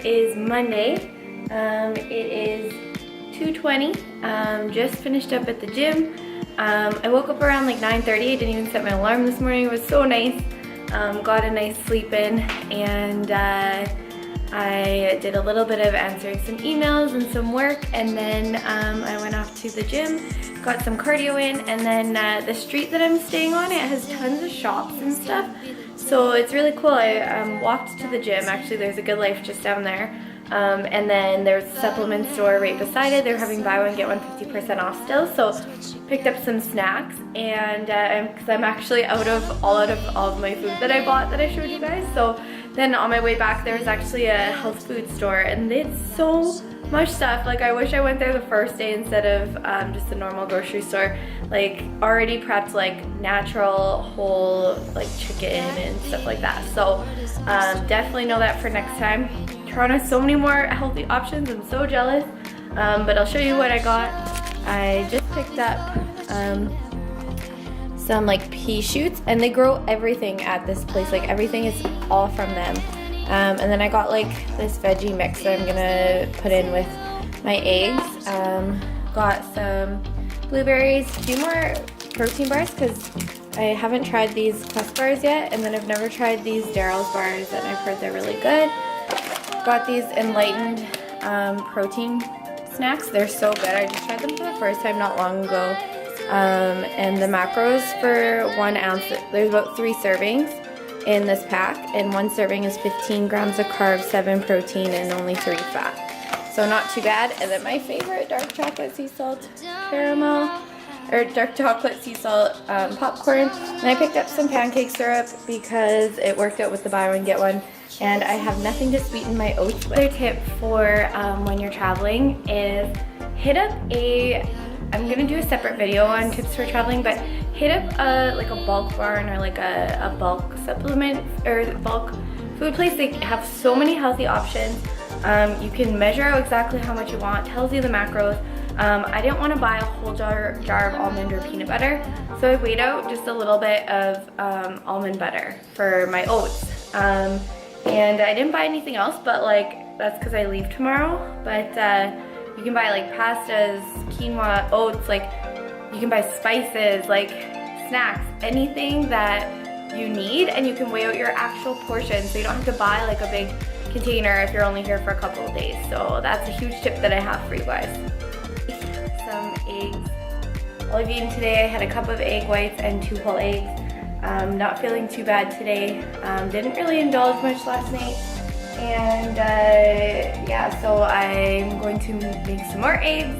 is Monday. It is 2:20. Just finished up at the gym. I woke up around like 9:30. I didn't even set my alarm this morning. It was so nice. Got a nice sleep in, and I did a little bit of answering some emails and some work, and then I went off to the gym, got some cardio in, and then the street that I'm staying on, it has tons of shops and stuff. So it's really cool. I walked to the gym. Actually, there's a Good Life just down there. And then there's a supplement store right beside it. They're having buy one get one 50% off still. So picked up some snacks, and because I'm actually out of all of my food that I bought that I showed you guys. So then on my way back, there was actually a health food store, and they had so much stuff. Like, I wish I went there the first day instead of just a normal grocery store. Like, already prepped like natural whole like chicken and stuff like that. So definitely know that for next time. Toronto has so many more healthy options. I'm so jealous. But I'll show you what I got. I just picked up some like pea shoots, and they grow everything at this place. Like, everything is all from them. And then I got like this veggie mix that I'm gonna put in with my eggs. Got some blueberries, a few more protein bars because I haven't tried these Quest bars yet, and then I've never tried these Daryl's bars, and I've heard they're really good. Got these Enlightened protein snacks. They're so good. I just tried them for the first time not long ago. And the macros for 1 ounce, there's about 3 servings in this pack, and 1 serving is 15 grams of carbs, 7 protein, and only 3 fat. So not too bad. And then my favorite dark chocolate sea salt caramel, or dark chocolate sea salt popcorn. And I picked up some pancake syrup because it worked out with the buy one get one, and I have nothing to sweeten my oats with. Another tip for when you're traveling is hit up I'm gonna do a separate video on tips for traveling, but hit up like a bulk barn or like a bulk supplement or bulk food place. They have so many healthy options. You can measure out exactly how much you want, tells you the macros. I didn't want to buy a whole jar of almond or peanut butter, so I weighed out just a little bit of almond butter for my oats. And I didn't buy anything else, but like that's because I leave tomorrow. But you can buy like pastas, quinoa, oats, like you can buy spices, like snacks, anything that you need, and you can weigh out your actual portion, so you don't have to buy like a big container if you're only here for a couple of days. So that's a huge tip that I have for you guys. Some eggs. All I've eaten today, I had a cup of egg whites and 2 whole eggs. Not feeling too bad today. Didn't really indulge much last night. And yeah, so I'm going to make some more eggs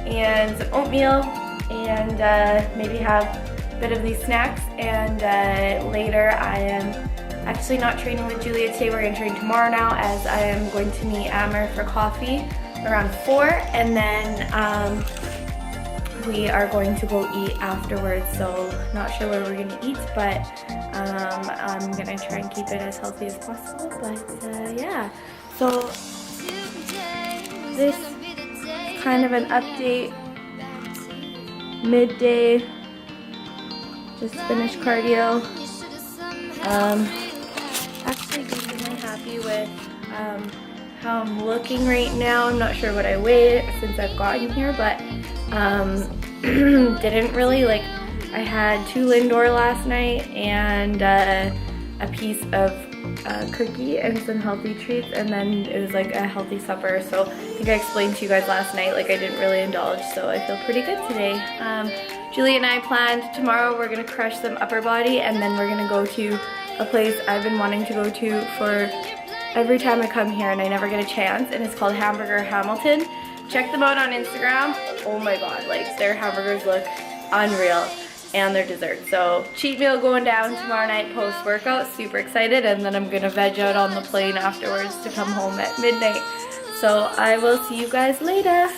and some oatmeal, and maybe have a bit of these snacks. And later I am actually not training with Julia today. We're going to train tomorrow now, as I am going to meet Amber for coffee around 4, and then we are going to go eat afterwards. So not sure where we're going to eat, but I'm going to try and keep it as healthy as possible. But yeah, so this is kind of an update. Midday, just finished cardio. Actually decently happy with how I'm looking right now. I'm not sure what I weighed since I've gotten here, but didn't really like. I had 2 Lindor last night and a piece of cookie and some healthy treats, and then it was like a healthy supper. So I think I explained to you guys last night, like I didn't really indulge, so I feel pretty good today. Julie and I planned tomorrow we're gonna crush some upper body, and then we're gonna go to a place I've been wanting to go to for every time I come here and I never get a chance, and it's called Hamburger Hamilton. Check them out on Instagram. Oh my god, like their hamburgers look unreal, and their dessert. So cheat meal going down tomorrow night post workout. Super excited, and then I'm gonna veg out on the plane afterwards to come home at midnight. So I will see you guys later.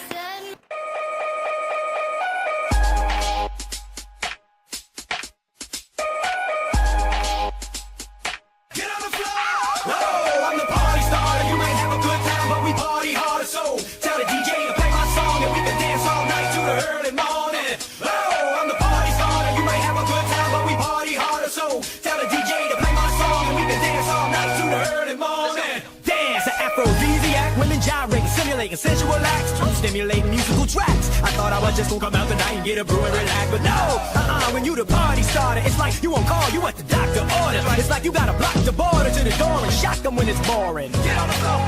Tell the DJ to play my song and we can dance all night to the early morning. Dance, Afrophisia. a sensual acts, to stimulate musical tracks. I thought I was just gonna come out tonight and get a brew and relax, but no, when you the party starter, it's like you won't call, you what the doctor ordered. It's like you gotta block the border to the door and shock them when it's boring. Get on the floor.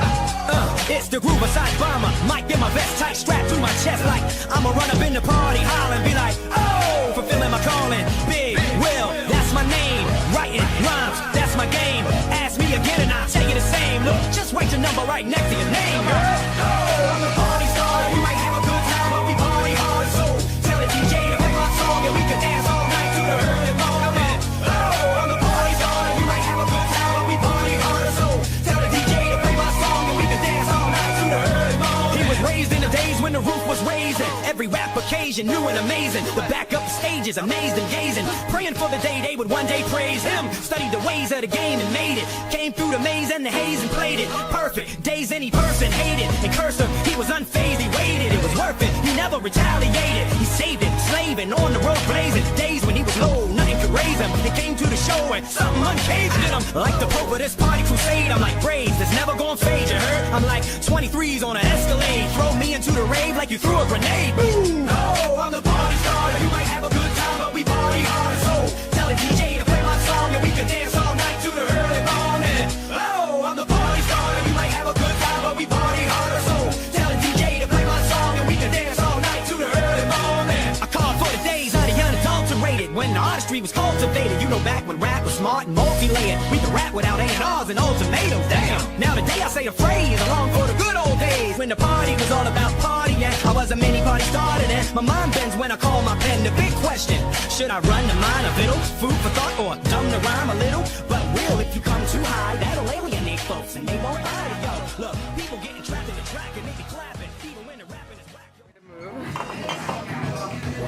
It's the groove aside bomber. Might get my vest tight strapped to my chest like I'ma run up in the party holler and be like, oh, fulfilling my calling. Big Will, that's my name. Writing rhymes, that's my game. Ask me again and I'll tell you the same. Look, just write your number right next to your name, girl. Oh, I'm the party starter. You might have a good time, but we party hard. So tell the DJ to play my song and we can dance all night to the early morning. Oh, I'm the party starter. You might have a good time, but we party hard. So tell the DJ to play my song and we can dance all night to the early morning. He was raised in the days when the roof was raising. Every rap occasion new and amazing. The backup stages amazed and gazing, praying for the day they would one day praise him. Studied the ways of the game and made it. Came through the maze and the haze and played it perfect. Days any person hated and cursed him. He was unfazed, he waited, it was worth it. He never retaliated, he saved it, slaving on the road blazing. Days when he was low, nothing could raise him. He came to the show and something uncaged in him. Like the Pope of this party crusade, I'm like braids that's never gonna fade, you heard? I'm like 23s on an Escalade. Throw me into the rave like you threw a grenade. Boom! Oh, I'm the party starter. You might have a good time, but we party hard. So tell the DJ to play my song and we can dance all night to the early morning. Oh, I'm the party starter. You might have a good time, but we party harder. So tell the DJ to play my song and we can dance all night to the early morning. I called for the days of the unadulterated, when the artistry was cultivated. You know, back when rap was smart and multi-layered. We could rap without A&Rs and ultimatums. Damn. Now today I say a phrase along for the good old days when the party was all about partying. I was a mini party starter then. My mind bends when I call my pen. The big question: should I run the mind a little? Food for thought or dumb the rhyme a little? But real, if you come too high, that'll alienate folks and they won't buy it, yo. Look, people getting trapped in the track and they be clapping. Even when the rapping is whack.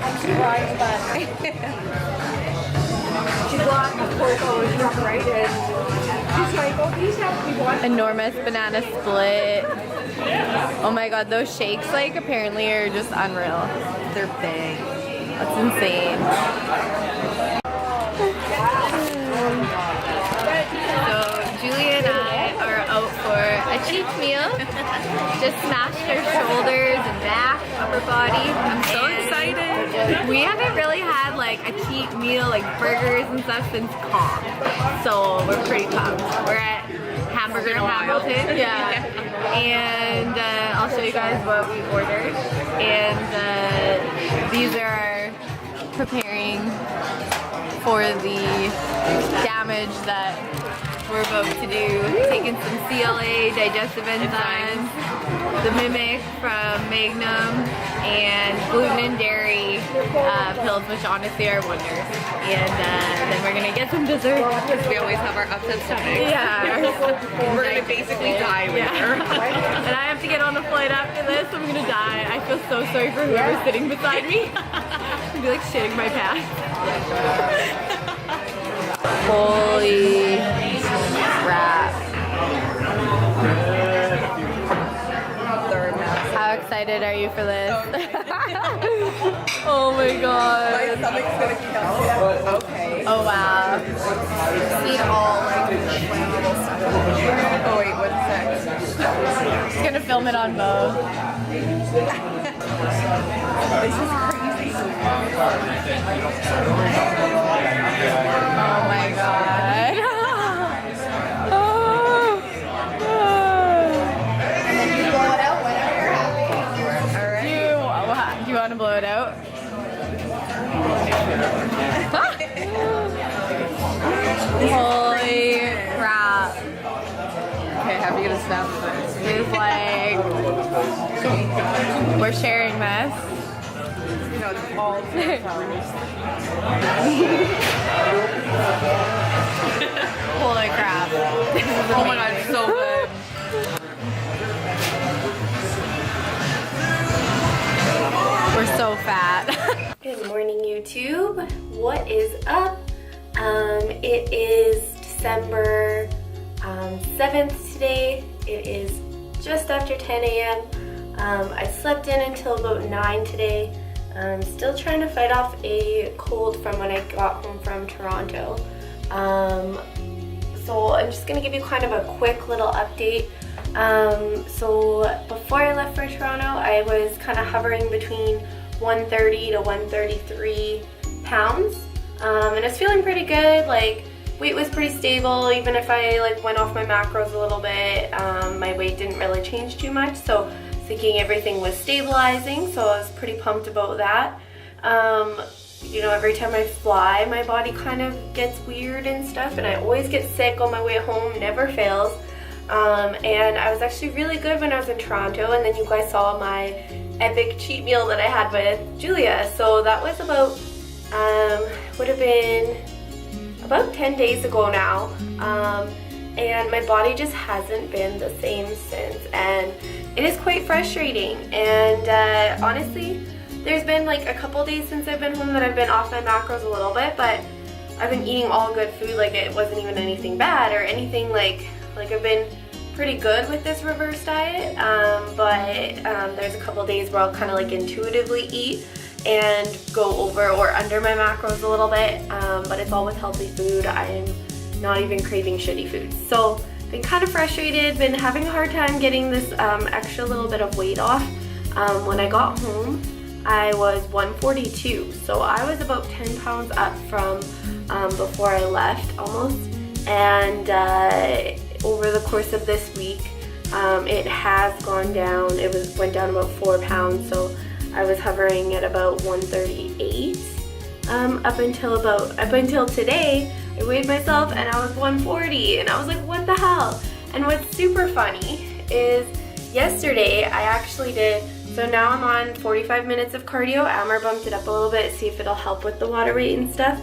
I'm surprised that she's lost the photo and she's right in. She's like, oh, these have to be one. Enormous banana split. Oh my god, those shakes like apparently are just unreal. They're big. That's insane. So Julie and I are out for a cheat meal. Just smashed our shoulders and back, upper body. I'm so excited. We haven't really had like a cheat meal, like burgers and stuff, since comp. So we're pretty pumped. We're at Hamburger Hamilton. Yeah. And I'll show you guys what we ordered. And these are preparing for the damage that we're about to do. Taking some CLA, digestive enzymes, the Mimic from Magnum, and gluten and dairy pills, which honestly are wonders. And then we're gonna get some dessert. Because we always have our upset stomachs. Yeah. We're gonna basically die later. And I have to get on a flight after this. I'm gonna die. I feel so sorry for whoever's sitting beside me. I'd be like shitting my pants. Holy crap. How excited are you for this? Oh my god. My stomach's gonna kill me. Okay. Oh wow. See all like Oh wait, one sec. Just gonna film it on both. This is crazy. Oh my god. Do you want to blow it out? Holy crap. Okay, how are you gonna snap this? It's like we're sharing this. You know, it's all Holy crap. This is oh my god, it's so good. We're so fat. Good morning, YouTube. What is up? It is December 7th today. It is just after 10 a.m. I slept in until about 9 today. I'm still trying to fight off a cold from when I got home from Toronto. So I'm just going to give you kind of a quick little update So before I left for Toronto, I was kind of hovering between 130 to 133 pounds, and I was feeling pretty good. Like, weight was pretty stable. Even if I like went off my macros a little bit, my weight didn't really change too much. So thinking everything was stabilizing, so I was pretty pumped about that. You know, every time I fly, my body kind of gets weird and stuff, and I always get sick on my way home, never fails. And I was actually really good when I was in Toronto, and then you guys saw my epic cheat meal that I had with Julia. So that was about, would have been about 10 days ago now. And my body just hasn't been the same since, and it is quite frustrating. And honestly, there's been like a couple days since I've been home that I've been off my macros a little bit, but I've been eating all good food. Like, it wasn't even anything bad or anything. Like I've been pretty good with this reverse diet, but there's a couple days where I'll kind of like intuitively eat and go over or under my macros a little bit, but it's all with healthy food. I'm not even craving shitty food. So been kind of frustrated, been having a hard time getting this extra little bit of weight off. When I got home, I was 142, so I was about 10 pounds up from before I left almost. And over the course of this week, it has gone down. Went down about 4 pounds, so I was hovering at about 138 up until today. I weighed myself and I was 140, and I was like, what the hell? And what's super funny is yesterday I actually did. So now I'm on 45 minutes of cardio. Amber bumped it up a little bit, see if it'll help with the water weight and stuff.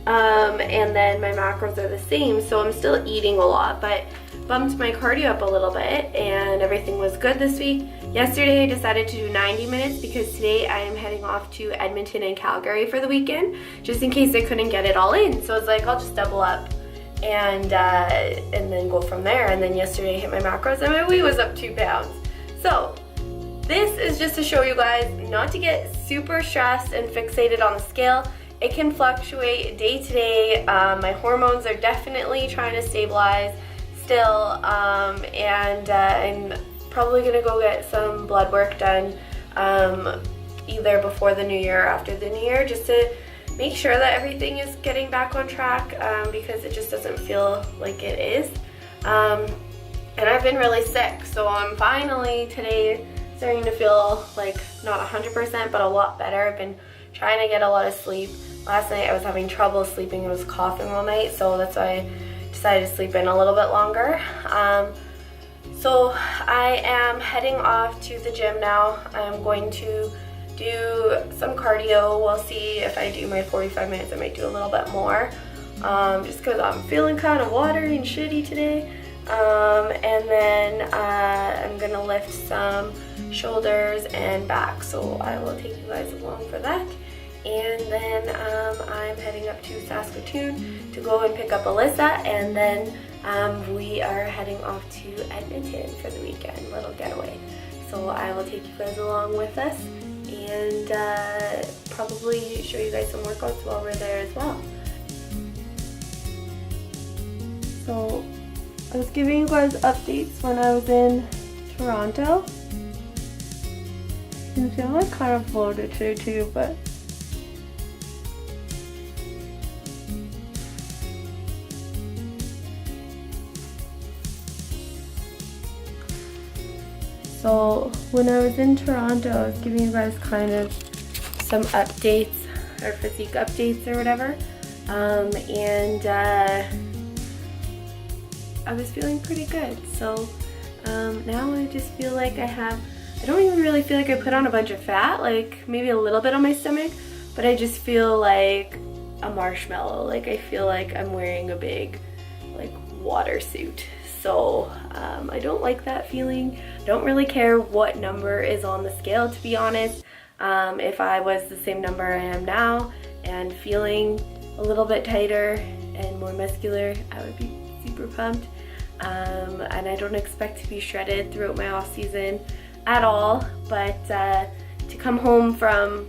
And then my macros are the same, so I'm still eating a lot, but bumped my cardio up a little bit, and everything was good this week. Yesterday I decided to do 90 minutes because today I am heading off to Edmonton and Calgary for the weekend, just in case I couldn't get it all in. So it's like, I'll just double up and then go from there. And then yesterday I hit my macros and my weight was up 2 pounds. So this is just to show you guys not to get super stressed and fixated on the scale. It can fluctuate day to day. My hormones are definitely trying to stabilize still, and I'm probably gonna go get some blood work done either before the new year or after the new year, just to make sure that everything is getting back on track, because it just doesn't feel like it is. And I've been really sick, so I'm finally today starting to feel like not 100% but a lot better. I've been trying to get a lot of sleep. Last night I was having trouble sleeping. I was coughing all night, so that's why I decided to sleep in a little bit longer. So I am heading off to the gym now. I'm going to do some cardio. We'll see if I do my 45 minutes. I might do a little bit more, just because I'm feeling kind of watery and shitty today. And then I'm gonna lift some shoulders and back, so I will take you guys along for that. And then I'm heading up to Saskatoon to go and pick up Alyssa, and then we are heading off to Edmonton for the weekend, little getaway. So I will take you guys along with us, and probably show you guys some workouts while we're there as well. So I was giving you guys updates when I was in Toronto. You can feel like kind of bloated too, but so when I was in Toronto, I was giving you guys kind of some updates, or physique updates or whatever, and I was feeling pretty good. So now I just feel like I don't even really feel like I put on a bunch of fat, like maybe a little bit on my stomach, but I just feel like a marshmallow. Like I feel like I'm wearing a big like water suit. So I don't like that feeling. I don't really care what number is on the scale, to be honest. If I was the same number I am now and feeling a little bit tighter and more muscular, I would be super pumped. And I don't expect to be shredded throughout my off season at all, but to come home from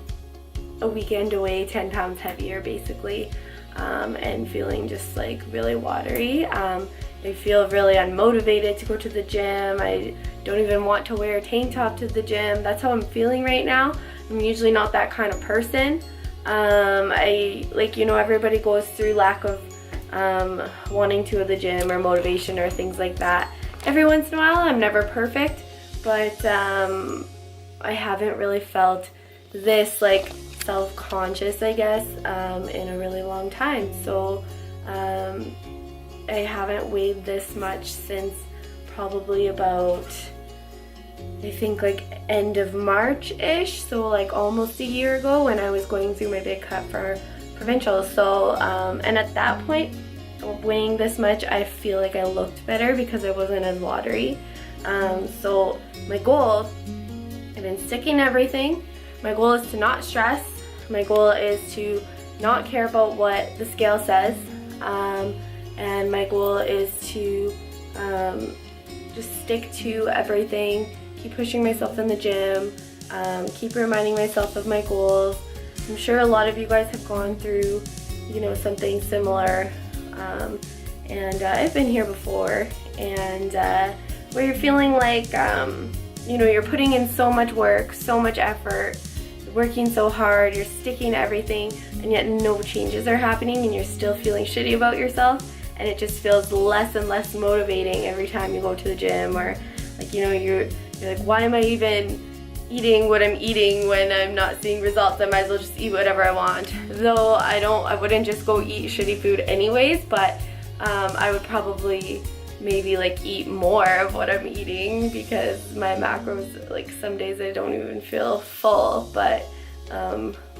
a weekend away 10 pounds heavier basically, and feeling just like really watery. I feel really unmotivated to go to the gym. I don't even want to wear a tank top to the gym. That's how I'm feeling right now. I'm usually not that kind of person. Everybody goes through lack of wanting to at the gym or motivation or things like that every once in a while. I'm never perfect, but I haven't really felt this like self-conscious, I guess, in a really long time. So I haven't weighed this much since probably about, I think, like end of March-ish, so like almost a year ago when I was going through my big cut for provincial. So and at that point, weighing this much, I feel like I looked better because I wasn't as watery. So my goal, I've been sticking to everything. My goal is to not stress. My goal is to not care about what the scale says. And my goal is to just stick to everything, keep pushing myself in the gym, keep reminding myself of my goals. I'm sure a lot of you guys have gone through, something similar, and I've been here before, and where you're feeling like, you're putting in so much work, so much effort, working so hard, you're sticking to everything, and yet no changes are happening, and you're still feeling shitty about yourself, and it just feels less and less motivating every time you go to the gym, or like, you're like, why am I even eating what I'm eating when I'm not seeing results? I might as well just eat whatever I want. Though I wouldn't just go eat shitty food anyways, but I would probably maybe like eat more of what I'm eating, because my macros, like some days I don't even feel full. But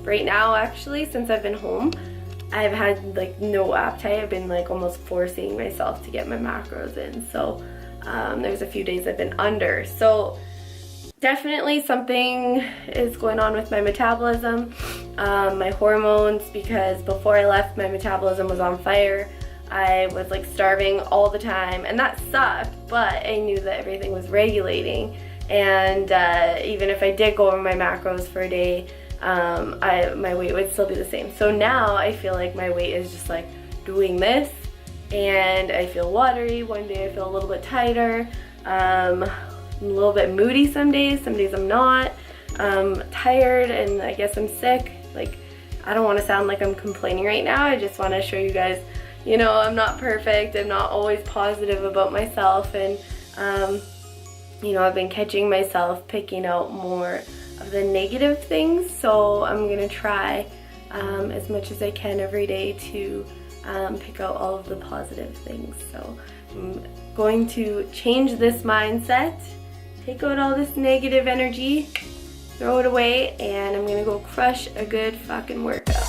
right now, actually, since I've been home, I've had like no appetite. I've been like almost forcing myself to get my macros in. So there's a few days I've been under. So definitely something is going on with my metabolism, my hormones, because before I left, my metabolism was on fire. I was like starving all the time, and that sucked, but I knew that everything was regulating, and even if I did go over my macros for a day, my weight would still be the same. So now I feel like my weight is just like doing this, and I feel watery. One day I feel a little bit tighter, I'm a little bit moody some days I'm not, tired, and I guess I'm sick. Like, I don't want to sound like I'm complaining right now. I just want to show you guys, I'm not perfect. I'm not always positive about myself, and I've been catching myself picking out more of the negative things, so I'm gonna try as much as I can every day to pick out all of the positive things. So I'm going to change this mindset, take out all this negative energy, throw it away, and I'm gonna go crush a good fucking workout.